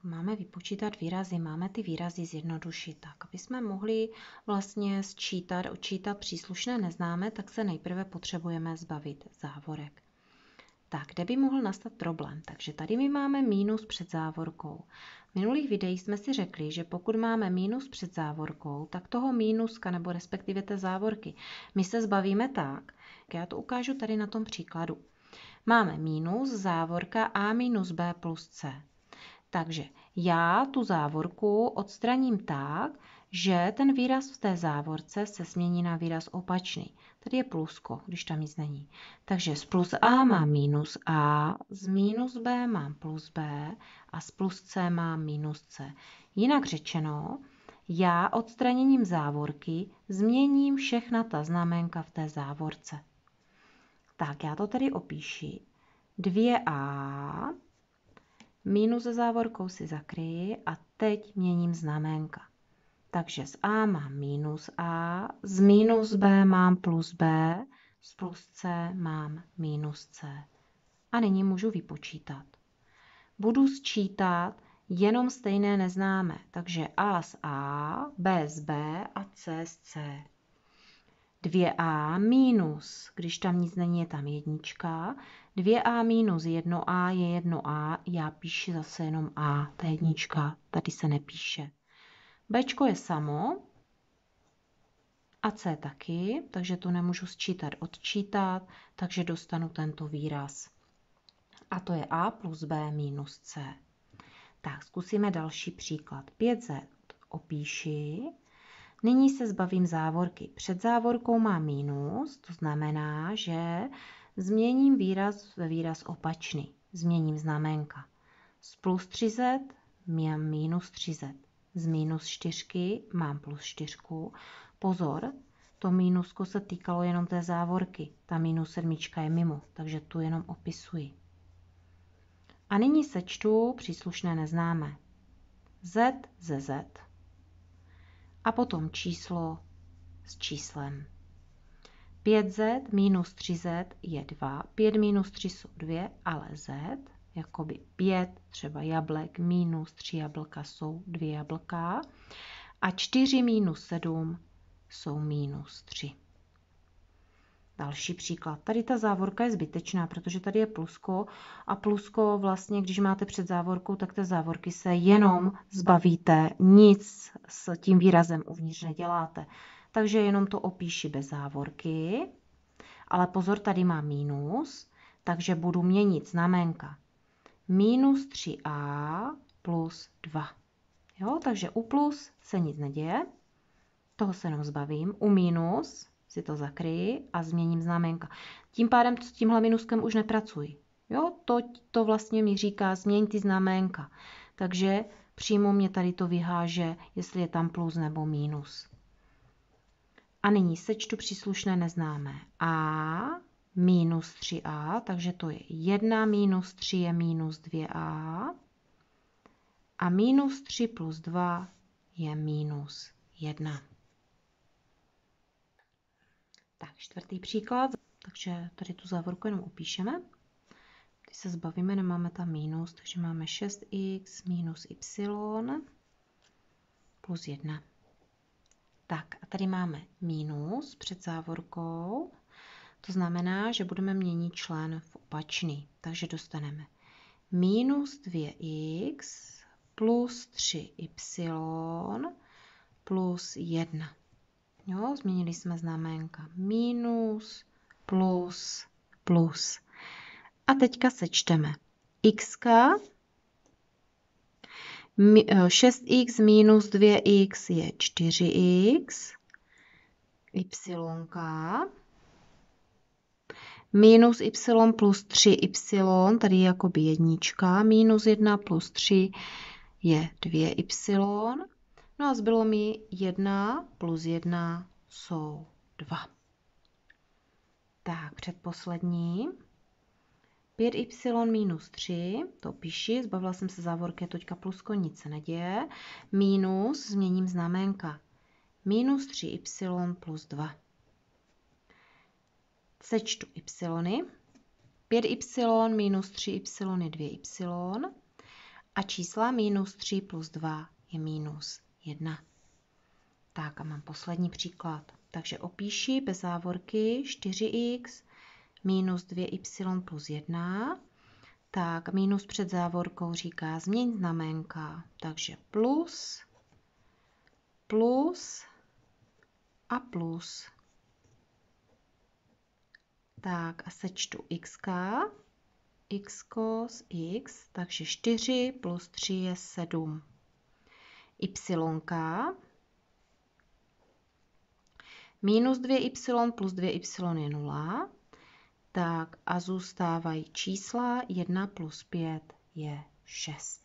máme vypočítat výrazy, máme ty výrazy zjednodušit tak, aby jsme mohli vlastně odčítat příslušné neznámé, tak se nejprve potřebujeme zbavit závorek. Tak, kde by mohl nastat problém? Takže tady my máme mínus před závorkou. V minulých videích jsme si řekli, že pokud máme mínus před závorkou, tak toho mínuska, nebo respektive té závorky, my se zbavíme tak. Já to ukážu tady na tom příkladu. Máme mínus, závorka a minus b plus c. Takže já tu závorku odstraním tak, že ten výraz v té závorce se změní na výraz opačný. Tady je plusko, když tam nic není. Takže z plus a mám minus a, z minus b mám plus b a z plus c mám minus c. Jinak řečeno, já odstraněním závorky změním všechna ta znaménka v té závorce. Tak, já to tady opíši. 2a minus se závorkou si zakryji a teď měním znaménka. Takže z a mám minus a, z minus b mám plus b, z plus c mám minus c. A nyní můžu vypočítat. Budu sčítat jenom stejné neznámé, takže a z a, b z b a c z c. 2a minus, když tam nic není, je tam jednička. 2a minus 1a je 1a, já píši zase jenom a, ta jednička, tady se nepíše. Bčko je samo a c taky, takže to nemůžu sčítat, odčítat, takže dostanu tento výraz. A to je a plus b minus c. Tak, zkusíme další příklad. 5z opíši. Nyní se zbavím závorky. Před závorkou mám minus, to znamená, že změním výraz ve výraz opačný. Změním znaménka. Z plus 3z mám minus 3z. Z minus 4 mám plus 4. Pozor, to mínusko se týkalo jenom té závorky. Ta minus 7 je mimo, takže tu jenom opisuji. A nyní sečtu příslušné neznámé. Z ze z. A potom číslo s číslem. 5z minus 3z je 2. 5 minus 3 jsou 2, ale z, jakoby 5 třeba jablek minus 3 jablka jsou 2 jablka. A 4 minus 7 jsou minus 3. Další příklad. Tady ta závorka je zbytečná, protože tady je plusko a plusko vlastně, když máte před závorkou, tak té závorky se jenom zbavíte, nic s tím výrazem uvnitř neděláte. Takže jenom to opíši bez závorky, ale pozor, tady má minus, takže budu měnit znaménka. Minus 3a plus 2. Jo, takže u plus se nic neděje, toho se jenom zbavím. U minus si to zakryji a změním znaménka. Tím pádem s tímhle minuskem už nepracuji. Jo, to vlastně mi říká změň ty znaménka. Takže přímo mě tady to vyháže, jestli je tam plus nebo minus. A nyní sečtu příslušné neznámé. A minus 3a, takže to je 1 minus 3 je minus 2a. A minus 3 plus 2 je minus 1. Tak, čtvrtý příklad. Takže tady tu závorku jenom opíšeme. Když se zbavíme, nemáme tam minus, takže máme 6x minus y plus 1. Tak a tady máme minus před závorkou. To znamená, že budeme měnit člen v opačný. Takže dostaneme minus 2x plus 3y plus 1. Jo, změnili jsme znaménka. Minus, plus, plus. A teďka sečteme. X, 6x minus 2x je 4x. Y, minus y plus 3y, tady je jakoby jednička. Minus 1 plus 3 je 2y. No a zbylo mi 1 plus 1 jsou 2. Tak, předposlední. 5y minus 3, to píši, zbavila jsem se závorky, teďka plusko, nic se neděje. Minus, změním znaménka. Minus 3y plus 2. Sečtu y. 5y minus 3y je 2y. A čísla minus 3 plus 2 je minus 1. Tak a mám poslední příklad. Takže opíši bez závorky 4x minus 2y plus 1. Tak minus před závorkou říká změň znaménka. Takže plus, plus a plus. Tak a sečtu x cos x, takže 4 plus 3 je 7. Y minus 2y plus 2y je 0. Tak a zůstávají čísla 1 plus 5 je 6.